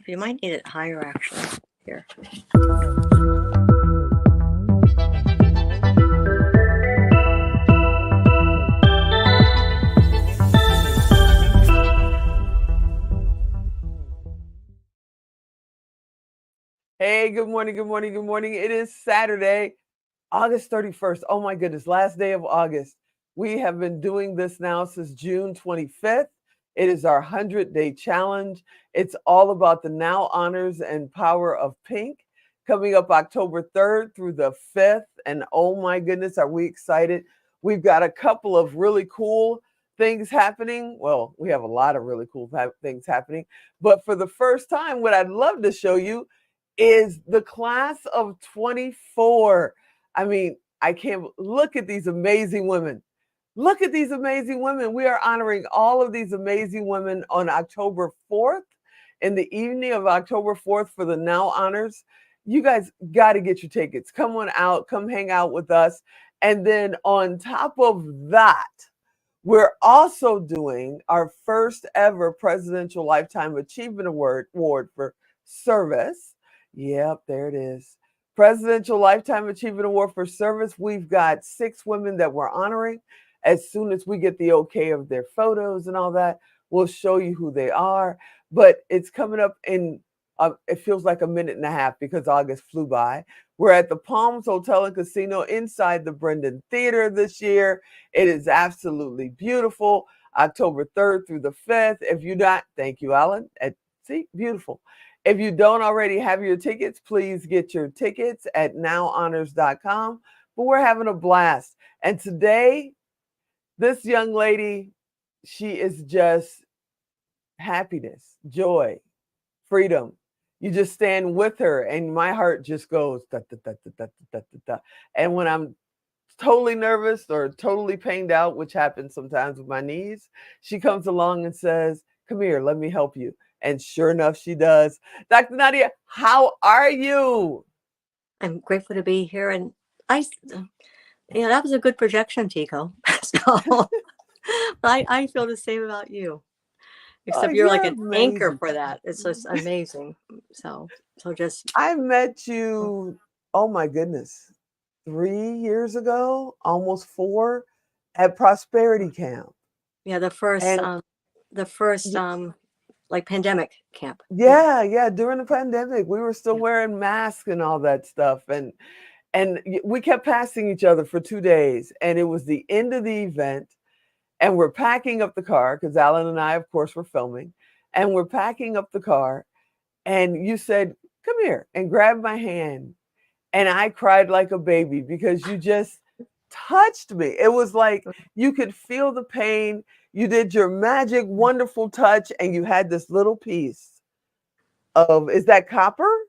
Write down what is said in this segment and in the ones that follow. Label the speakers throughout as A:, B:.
A: You might need it higher, actually. Here.
B: Hey, good morning, good morning, good morning. It is Saturday, August 31st. Oh my goodness, last day of August. We have been doing this now since June 25th. It is our 100-day challenge. It's all about the Now Honors and Power of Pink, coming up October 3rd through the 5th. And oh my goodness, are we excited? We've got a couple of really cool things happening. Well, we have a lot of really cool things happening. But for the first time, what I'd love to show you is the class of 24. I mean, I can't look at these amazing women. Look at these amazing women. We are honoring all of these amazing women on October 4th, in the evening of October 4th for the Now Honors. You guys got to get your tickets. Come on out, come hang out with us. And then on top of that, we're also doing our first ever Presidential Lifetime Achievement Award for service. Yep, there it is. Presidential Lifetime Achievement Award for service. We've got 6 women that we're honoring. As soon as we get the okay of their photos and all that, we'll show you who they are. But it's coming up in, it feels like a minute and a half because August flew by. We're at the Palms Hotel and Casino inside the Brendan Theater this year. It is absolutely beautiful. October 3rd through the 5th. If you're not, thank you, Alan. See, beautiful. If you don't already have your tickets, please get your tickets at nowhonors.com. But we're having a blast. And today, this young lady, she is just happiness, joy, freedom. You just stand with her and my heart just goes da, da, da, da, da, da, da, da. And when I'm totally nervous or totally pained out, which happens sometimes with my knees, she comes along and says, "Come here, let me help you." And sure enough, she does. Dr. Nadia, how are you?
A: I'm grateful to be here. And that was a good projection, Tico. So I feel the same about you. Except you're like an anchor for that. It's just amazing. So just.
B: I met you, oh my goodness, 3 years ago, almost 4, at Prosperity Camp.
A: Yeah, the first like pandemic camp.
B: Yeah, during the pandemic, we were still wearing masks and all that stuff. And we kept passing each other for 2 days. And it was the end of the event. And we're packing up the car because Alan and I, of course, were filming. And we're packing up the car. And you said, "Come here," and grabbed my hand. And I cried like a baby because you just touched me. It was like you could feel the pain. You did your magic, wonderful touch, and you had this little piece of, is that copper?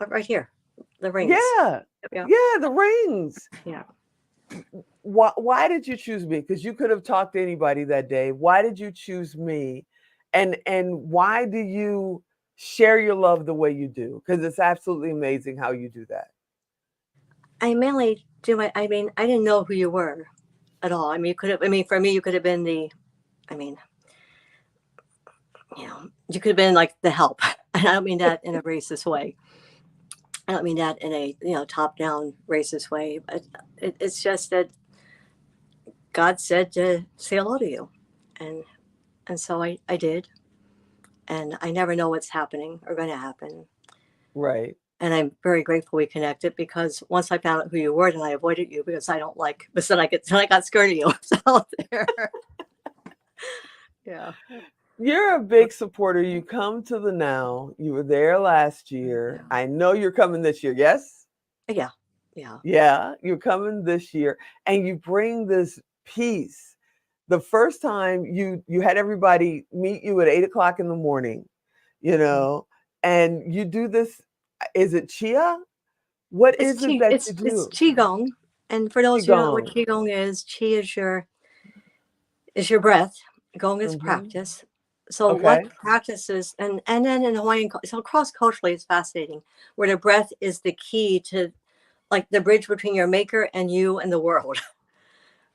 A: Right here, the rings.
B: Yeah, the rings.
A: Yeah.
B: Why did you choose me? Because you could have talked to anybody that day. Why did you choose me? And why do you share your love the way you do? Because it's absolutely amazing how you do that.
A: I mainly do I didn't know who you were at all. I mean, you could have, for me, you could have been you could have been like the help. And I don't mean that in a racist way. I don't mean that in a, top-down racist way. But it's just that God said to say hello to you. And so I did. And I never know what's happening or going to happen.
B: Right.
A: And I'm very grateful we connected because once I found out who you were, then I avoided you because I don't like, but then I got scared of you. So there. Yeah.
B: You're a big supporter. You come to the Now. You were there last year. I know you're coming this year. Yes?
A: Yeah.
B: Yeah, you're coming this year. And you bring this peace. The first time you had everybody meet you at 8:00 in the morning, and you do this. Is it Chia? What is it that you do?
A: It's QiGong. And for those who don't know what QiGong is, Qi is your breath. Gong is practice. So what practices, and then in Hawaiian, so cross-culturally, it's fascinating, where the breath is the key to, like, the bridge between your maker and you and the world.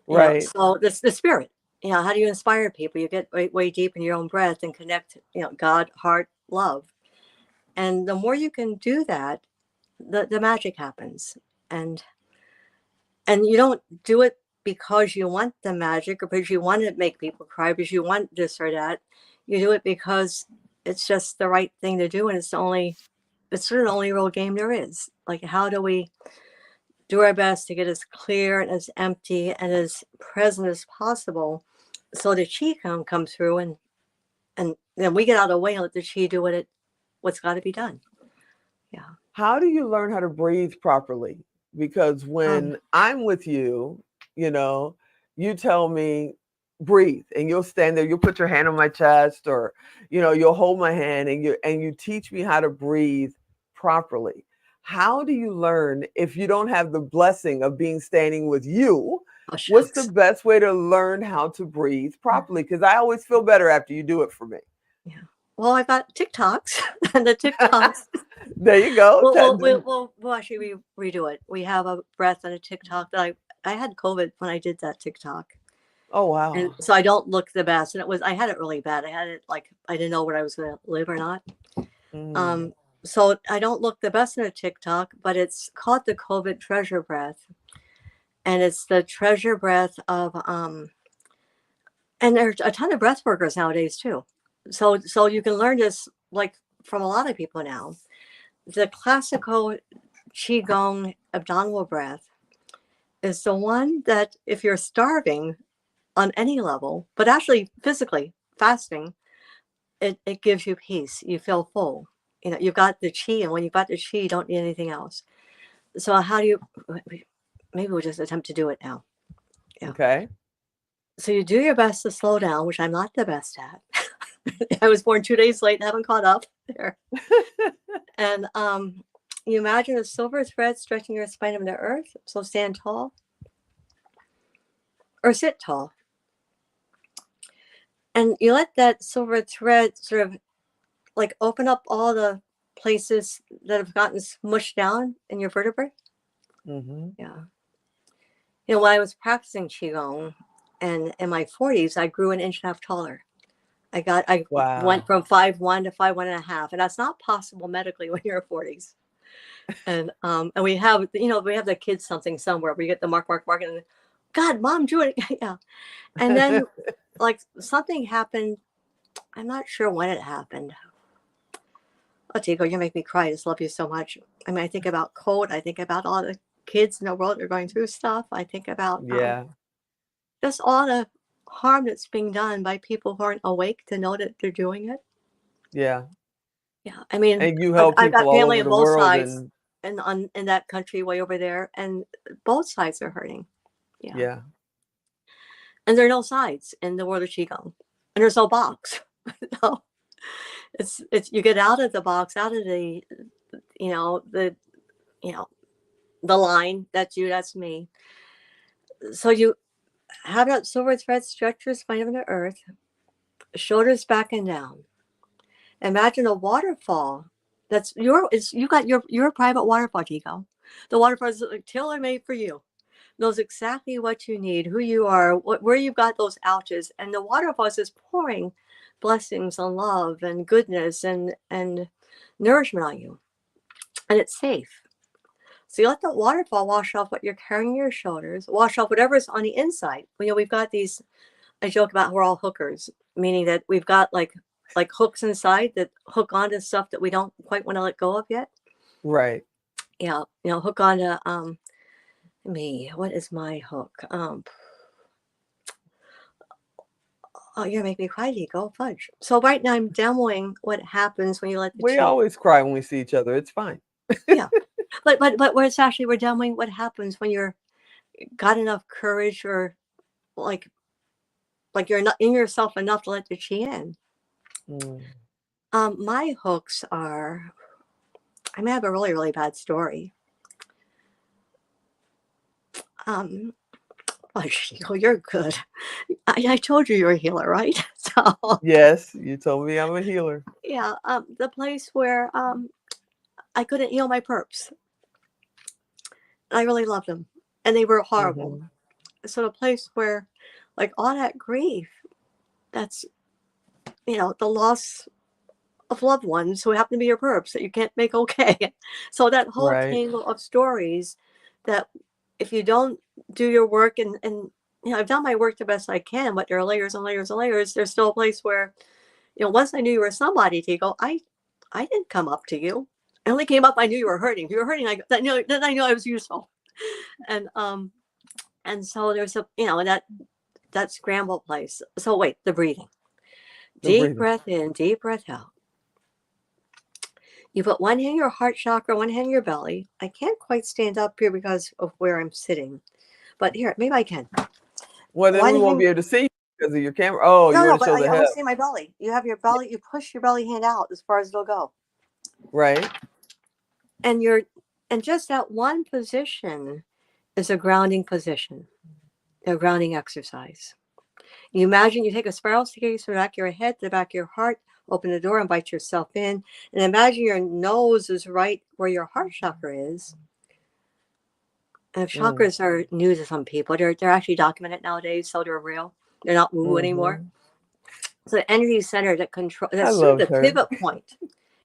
B: Right.
A: So the spirit, how do you inspire people? You get way deep in your own breath and connect, God, heart, love. And the more you can do that, the magic happens. And you don't do it because you want the magic or because you want to make people cry, because you want this or that. You do it because it's just the right thing to do, and it's sort of the only real game there is. Like, how do we do our best to get as clear and as empty and as present as possible, so the chi can come through, and then we get out of the way and let the chi do what's got to be done. Yeah.
B: How do you learn how to breathe properly? Because when I'm with you, you tell me breathe, and you'll stand there, you'll put your hand on my chest, or you'll hold my hand, and you teach me how to breathe properly. How do you learn if you don't have the blessing of being standing with you?
A: Oh,
B: What's the
A: shucks.
B: best way to learn how to breathe properly? Because I always feel better after you do it for me.
A: Yeah. Well, I got TikToks, and the TikToks.
B: There you go.
A: We'll actually redo it. We have a breath and a TikTok that I had COVID when I did that TikTok.
B: Oh,
A: And
B: wow.
A: so I don't look the best. And I had it really bad. I had it like, I didn't know where I was going to live or not.
B: Mm.
A: So I don't look the best in a TikTok, but it's called the COVID treasure breath. And it's the treasure breath of, and there's a ton of breath workers nowadays too. So you can learn this like from a lot of people now. The classical QiGong abdominal breath is the one that if you're starving on any level, but actually physically fasting, it gives you peace. You feel full. You've got the chi, and when you've got the chi, you don't need anything else. So how do you, maybe we'll just attempt to do it now. Yeah.
B: Okay.
A: So you do your best to slow down, which I'm not the best at. I was born 2 days late and haven't caught up there. And you imagine a silver thread stretching your spine into the earth. So stand tall or sit tall. And you let that silver thread sort of like open up all the places that have gotten smushed down in your vertebrae.
B: Mm-hmm.
A: Yeah. When I was practicing Qigong and in my 40s, I grew an inch and a half taller. I
B: Wow.
A: went from 5'1" to 5'1.5", and that's not possible medically when you're 40s. And we have the kids something somewhere where you get the mark, and God, mom drew it. Yeah. And then like something happened. I'm not sure when it happened. Oh, Tico, you make me cry. I just love you so much. I mean, I think about code. I think about all the kids in the world that are going through stuff. I think about
B: Yeah.
A: just all the harm that's being done by people who aren't awake to know that they're doing it.
B: Yeah.
A: Yeah. I mean,
B: And you
A: I've
B: help people
A: got
B: all
A: family
B: over
A: on
B: the
A: both
B: world,
A: sides
B: and
A: in that country way over there, and both sides are hurting. Yeah.
B: yeah.
A: And there are no sides in the world of Qigong. And there's no box. No. It's you get out of the box, out of the the line. That's you, that's me. So you have that silver thread stretch your spine into the earth, shoulders back and down. Imagine a waterfall. You got your private waterfall, Tico. The waterfall is tailor made for you. Knows exactly what you need, who you are, where you've got those ouches, and the waterfall is just pouring blessings and love and goodness and nourishment on you, and it's safe. So you let the waterfall wash off what you're carrying on your shoulders, wash off whatever's on the inside. We've got these. I joke about we're all hookers, meaning that we've got like hooks inside that hook onto stuff that we don't quite want to let go of yet.
B: Right.
A: Yeah, hook onto me. What is my hook? Oh, you're making me cry, Go fudge. So right now I'm demoing what happens when you let the
B: We
A: chi.
B: always cry when we see each other. It's fine.
A: Yeah, but where it's actually we're demoing what happens when you're got enough courage or like you're not in yourself enough to let the chi in.
B: Mm.
A: My hooks are. I may have a really really bad story. Oh, you're good. I told you you're a healer, right? So
B: Yes, you told me I'm a healer.
A: yeah, the place where I couldn't heal my perps. I really loved them, and they were horrible.
B: Mm-hmm.
A: So the place where, like all that grief, that's the loss of loved ones who happen to be your perps that you can't make okay. So that whole
B: Right.
A: tangle of stories that if you don't do your work and I've done my work the best I can, but there are layers and layers and layers. There's still a place where, once I knew you were somebody, Tico, I didn't come up to you. I only came up. I knew you were hurting. If you were hurting, then I knew I was useful. And so there's that scramble place. So wait, the breathing.
B: The
A: Deep
B: breathing.
A: breath in, deep breath out. You put one hand in your heart chakra, one hand in your belly. I can't quite stand up here because of where I'm sitting, but here, maybe I can.
B: Well, then
A: One
B: we won't
A: hand,
B: be able to see you because of your camera. Oh, you
A: no,
B: want to
A: but
B: show the
A: I
B: hip,
A: want to see my belly. You have your belly, you push your belly hand out as far as it'll go.
B: right?
A: And just that one position is a grounding position, a grounding exercise. You imagine you take a spiral staircase from the back of your head to the back of your heart, open the door, invite yourself in, and imagine your nose is right where your heart chakra is. And if chakras are new to some people, they're actually documented nowadays, so they're real. They're not woo anymore. So the energy center that control, that's sort of the pivot point.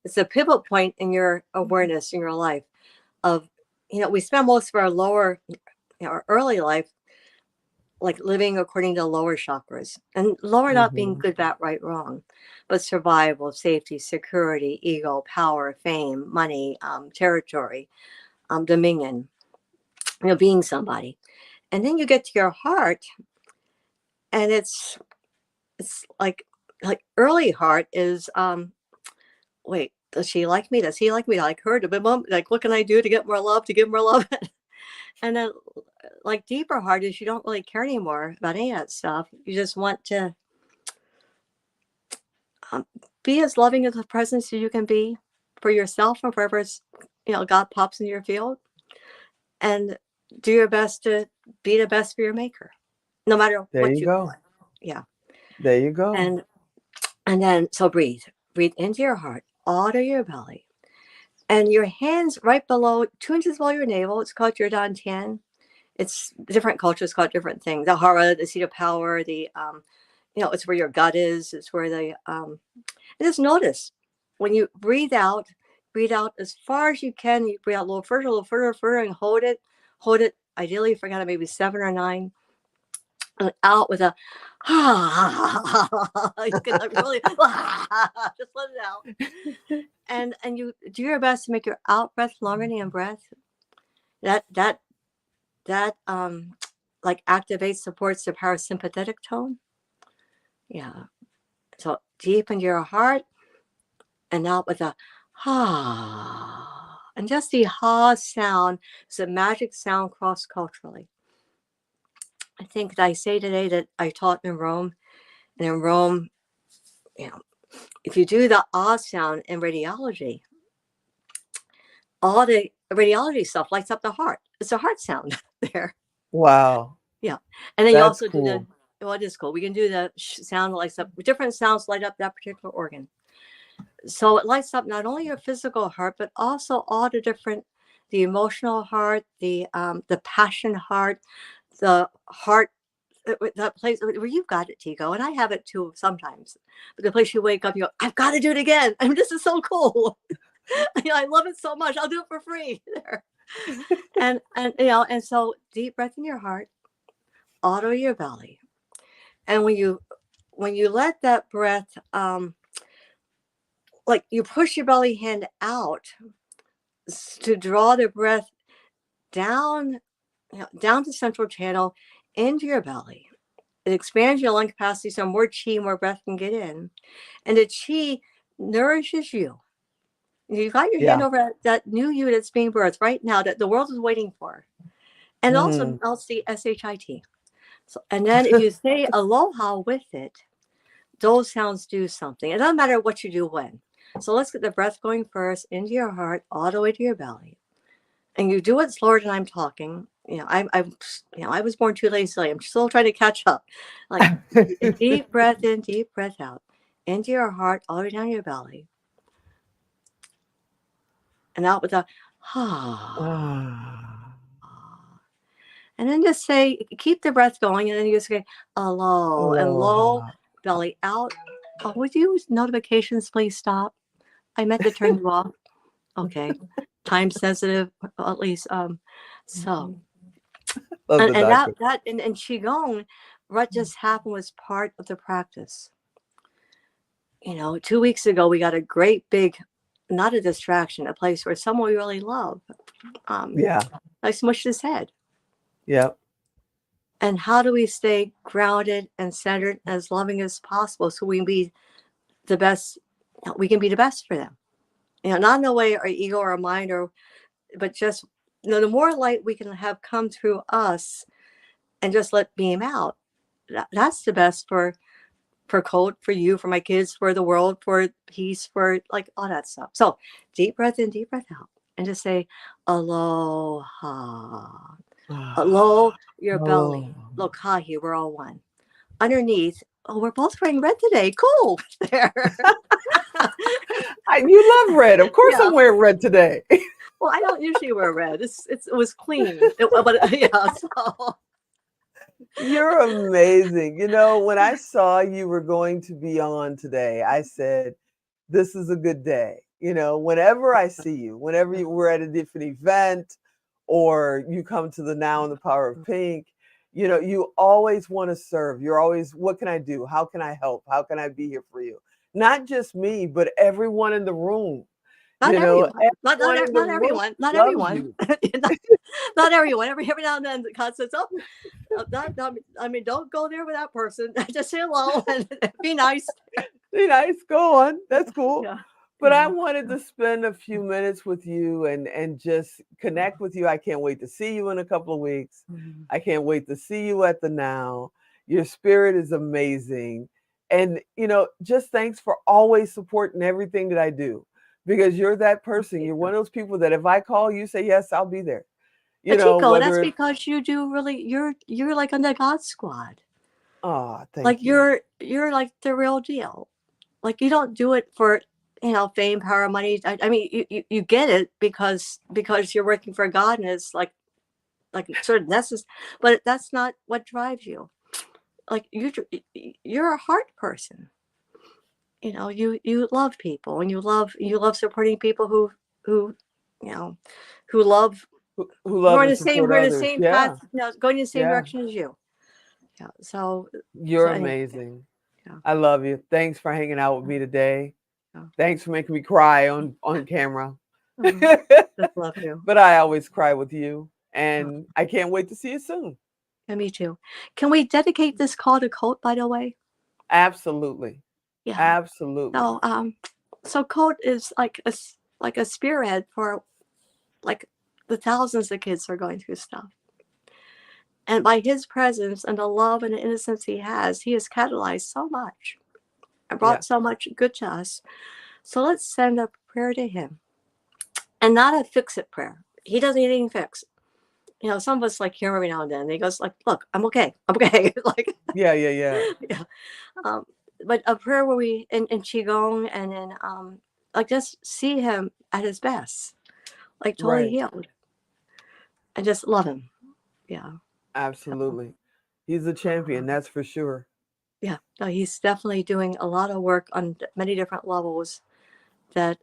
A: It's a pivot point in your awareness in your life of, we spend most of our our early life like living according to lower chakras, and lower not being good, bad, right, wrong, but survival, safety, security, ego, power, fame, money, territory, dominion, being somebody. And then you get to your heart, and it's like early heart is wait, does she like me? Does he like me? Like her? Like, what can I do to get more love? To give more love? And then, like, deeper heart is you don't really care anymore about any of that stuff. You just want to be as loving as a presence as you can be for yourself and for whoever God pops into your field, and do your best to be the best for your maker, no matter what you call it. Yeah.
B: There you go.
A: And then, so breathe into your heart, out of your belly, and your hands right below 2 inches below your navel. It's called your dantian. It's different cultures call it different things. The hara, the seat of power, the it's where your gut is. It's where just notice when you breathe out as far as you can. You breathe out a little further, and hold it. Ideally, if I got maybe 7 or 9, and out with a you can really just let it out, and you do your best to make your out breath longer than in breath. That like activates, supports the parasympathetic tone. Yeah. So deep into your heart, and out with a ha. And just the ha sound is a magic sound cross-culturally. I think that I say today that I taught in Rome, and in Rome, if you do the ah sound in radiology, all the radiology stuff lights up the heart. It's a heart sound there.
B: Wow.
A: Yeah. And then
B: That's
A: you also
B: cool.
A: do it is cool. We can do the sound that lights up, different sounds light up that particular organ. So it lights up not only your physical heart, but also all the different, the emotional heart, the passion heart, the heart, that place where you've got it, Tico, and I have it too sometimes. But the place you wake up, you go, I've got to do it again. I mean, this is so cool. I love it so much. I'll do it for free there. and so deep breath in your heart, out of your belly, and when you let that breath, like you push your belly hand out to draw the breath down, down to central channel into your belly. It expands your lung capacity so more chi, more breath can get in. And the chi nourishes you. You've got your hand over that new you that's being birthed right now that the world is waiting for. And also melts the SHIT. So, and then if you say aloha with it, those sounds do something. It doesn't matter what you do when. So let's get the breath going first into your heart, all the way to your belly. And you do it slower than I'm talking. I was born too lazy. I'm still trying to catch up. Like deep breath in, deep breath out, into your heart, all the way down your belly, and out with a and then just say, keep the breath going, and then you just say aloha, and low, belly out. Oh, would you notifications please stop? I meant to turn you off. Okay. Time sensitive, at least. So,
B: Love the
A: and
B: doctor.
A: that and Qigong, what just happened was part of the practice. 2 weeks ago, we got a great big, not a distraction, a place where someone we really love.
B: Yeah.
A: I smushed his head.
B: Yeah.
A: And how do we stay grounded and centered, as loving as possible, so we can be the best? We can be the best for them. Not in a way our ego or our mind, but just the more light we can have come through us, and just let beam out. That's the best for Colt, for you, for my kids, for the world, for peace, for like all that stuff. So deep breath in, deep breath out, and just say aloha. Aloha, your belly. Look, Kahi, we're all one. Underneath, we're both wearing red today. Cool. There.
B: You love red. Of course
A: Yeah.
B: I'm wearing red today.
A: Well, I don't usually wear red. It was clean. But yeah, so.
B: You're amazing. When I saw you were going to be on today, I said, this is a good day. Whenever I see you, whenever we're at a different event or you come to the Now and the Power of Pink, you always want to serve. You're always, what can I do? How can I help? How can I be here for you? Not just me, but everyone in the room.
A: Not everyone. Not
B: Everyone
A: everyone. Not
B: loves
A: everyone.
B: you.
A: Not everyone. Every now and then, God says, "Oh, I mean, don't go there with that person. Just say hello and be nice."
B: Be nice. Go on. That's cool.
A: Yeah.
B: But I wanted to spend a few minutes with you and just connect with you. I can't wait to see you in a couple of weeks.
A: Mhm.
B: I can't wait to see you at the Now. Your spirit is amazing. And, just thanks for always supporting everything that I do, because you're that person. You're one of those people that if I call you, say, yes, I'll be there.
A: Chico, that's
B: Whether
A: because you do really. You're like on the God Squad.
B: thank
A: Like
B: you.
A: you're like the real deal. Like you don't do it for fame, power, money. I mean, you get it because you're working for God, and it's like sort of necessary. But that's not what drives you. Like you're a heart person. You love people, and you love supporting people who you know who love
B: Who
A: who
B: love
A: are in
B: and
A: the same
B: support
A: who are in the
B: others.
A: same
B: Yeah.
A: path, going in the same
B: Yeah.
A: direction as you. Yeah. So
B: You're
A: anyway,
B: amazing.
A: yeah.
B: I love you. Thanks for hanging out with me today.
A: Yeah.
B: Thanks for making me cry on camera.
A: Just love you.
B: But I always cry with you. And I can't wait to see you soon.
A: Yeah, me too. Can we dedicate this call to Colt, by the way?
B: Absolutely.
A: Yeah.
B: Absolutely.
A: So Colt is like a spearhead for like the thousands of kids who are going through stuff. And by his presence and the love and the innocence he has catalyzed so much and brought so much good to us. So let's send a prayer to him, and not a fix-it prayer. He doesn't need anything fixed. Some of us like hear every now and then. And he goes like, "Look, I'm okay. I'm okay." Like,
B: Yeah.
A: yeah. But a prayer where we in qigong and in like just see him at his best, like totally
B: Right.
A: healed, and just love him. Yeah.
B: Absolutely. He's a champion, that's for sure.
A: Yeah. No, he's definitely doing a lot of work on many different levels. That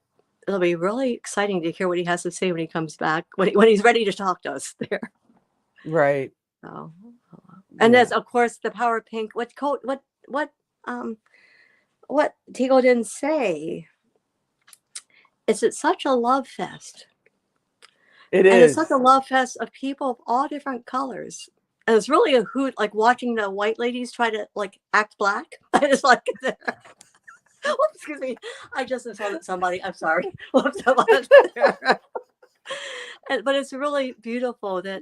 A: it'll be really exciting to hear what he has to say when he comes back, when he's ready to talk to us there.
B: Right.
A: So, and there's of course the power of pink. What Tigo didn't say is it's such a love fest.
B: It
A: And it's
B: is.
A: such a love fest of people of all different colors. And it's really a hoot, like watching the white ladies try to like act black. I just like Oops, excuse me. I just insulted somebody. I'm sorry. Whoops, but it's really beautiful that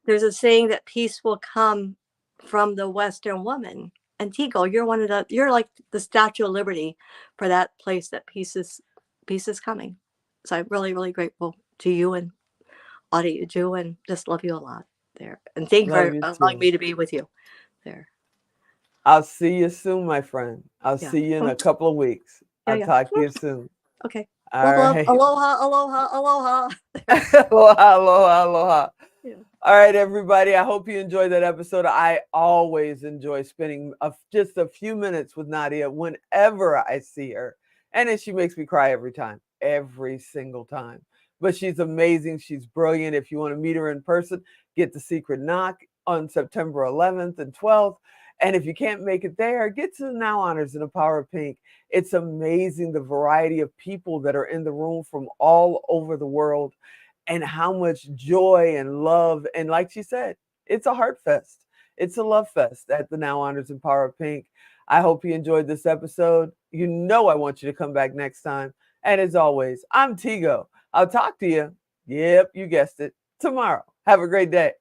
A: there's a saying that peace will come from the Western woman. And Tigo, you're like the Statue of Liberty for that place that peace is coming. So I'm really, really grateful to you and all that you do, and just love you a lot there. And thank you
B: Love
A: for
B: you
A: allowing
B: too.
A: me to be with you there.
B: I'll see you soon, my friend. I'll
A: Yeah.
B: see you in a couple of weeks. I'll
A: Yeah.
B: talk to you soon.
A: Okay.
B: All
A: Love, love.
B: right.
A: Aloha, aloha, aloha.
B: Aloha, aloha, aloha.
A: Yeah.
B: All right, everybody. I hope you enjoyed that episode. I always enjoy spending just a few minutes with Nadia whenever I see her. And then she makes me cry every single time. But she's amazing. She's brilliant. If you want to meet her in person, get the Secret Knock on September 11th and 12th. And if you can't make it there, get to the Now Honors in the Power of Pink. It's amazing the variety of people that are in the room from all over the world and how much joy and love. And like she said, it's a heart fest. It's a love fest at the Now Honors in Power of Pink. I hope you enjoyed this episode. You know I want you to come back next time. And as always, I'm Tigo. I'll talk to you. Yep, you guessed it. Tomorrow. Have a great day.